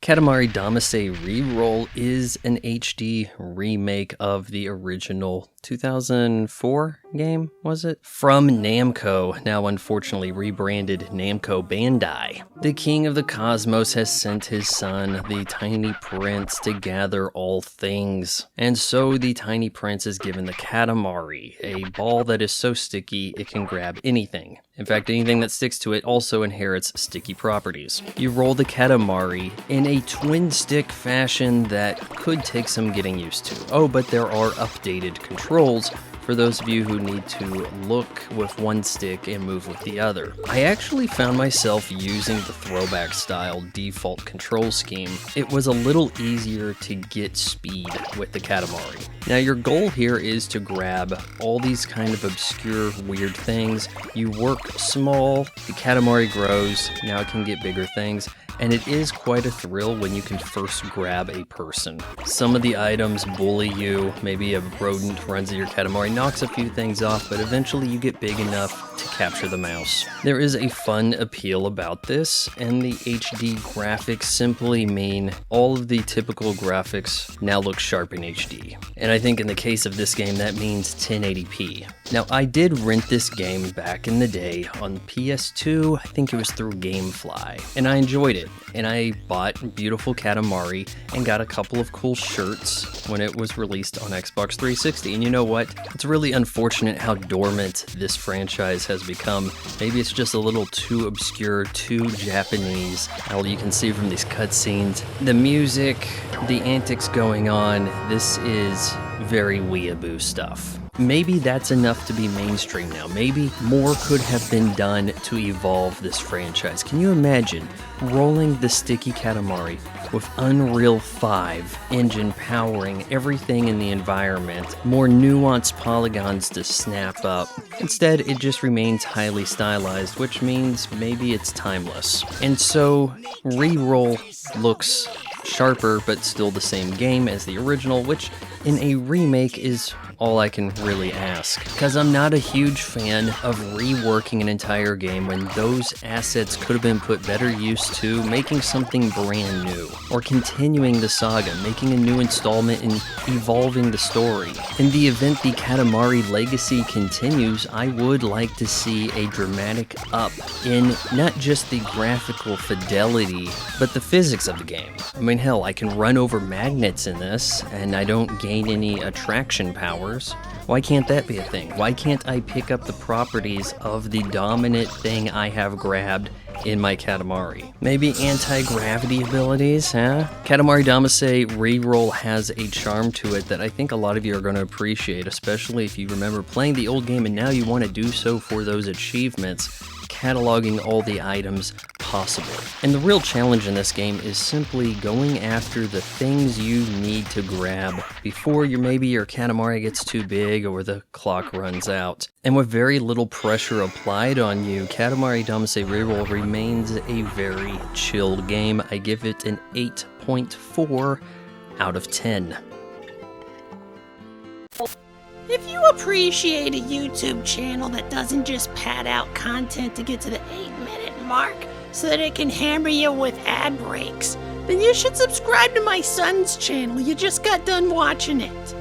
Katamari Damacy REROLL is an HD remake of the original 2004 game, was it? From Namco, now unfortunately rebranded Namco Bandai. The King of the Cosmos has sent his son, the Tiny Prince, to gather all things. And so the Tiny Prince is given the Katamari, a ball that is so sticky it can grab anything. In fact, anything that sticks to it also inherits sticky properties. You roll the Katamari in a twin stick fashion that could take some getting used to. Oh, but there are updated controls for those of you who need to look with one stick and move with the other. I actually found myself using the throwback style default control scheme. It was a little easier to get speed with the Katamari. Now your goal here is to grab all these kind of obscure weird things. You work small, the Katamari grows, now it can get bigger things, and it is quite a thrill when you can first grab a person. Some of the items bully you, maybe a rodent runs at your Katamari, knocks a few things off, but eventually you get big enough to capture the mouse. There is a fun appeal about this, and the HD graphics simply mean all of the typical graphics now look sharp in HD. And I think in the case of this game, that means 1080p. Now, I did rent this game back in the day on PS2, I think it was through Gamefly, and I enjoyed it. And I bought beautiful Katamari and got a couple of cool shirts when it was released on Xbox 360. And you know what? It's really unfortunate how dormant this franchise has become. Maybe it's just a little too obscure, too Japanese. All you can see from these cutscenes, the music, the antics going on, this is very weeaboo stuff. Maybe that's enough to be mainstream now. Maybe more could have been done to evolve this franchise. Can you imagine rolling the sticky Katamari with Unreal 5 engine powering everything in the environment, more nuanced polygons to snap up? Instead, it just remains highly stylized, which means maybe it's timeless. And so, REROLL looks sharper, but still the same game as the original, which in a remake is all I can really ask. Because I'm not a huge fan of reworking an entire game when those assets could have been put better use to making something brand new, or continuing the saga, making a new installment and evolving the story. In the event the Katamari legacy continues, I would like to see a dramatic up in not just the graphical fidelity, but the physics of the game. I mean, hell, I can run over magnets in this, and I don't gain any attraction powers. Why can't that be a thing? Why can't I pick up the properties of the dominant thing I have grabbed in my Katamari? Maybe anti-gravity abilities, huh? Katamari Damacy REROLL has a charm to it that I think a lot of you are going to appreciate, especially if you remember playing the old game and now you want to do so for those achievements, cataloging all the items possible. And the real challenge in this game is simply going after the things you need to grab before maybe your Katamari gets too big or the clock runs out. And with very little pressure applied on you, Katamari Damacy REROLL remains a very chilled game. I give it an 8.4 out of 10. If you appreciate a YouTube channel that doesn't just pad out content to get to the 8-minute mark so that it can hammer you with ad breaks, then you should subscribe to my son's channel. You just got done watching it.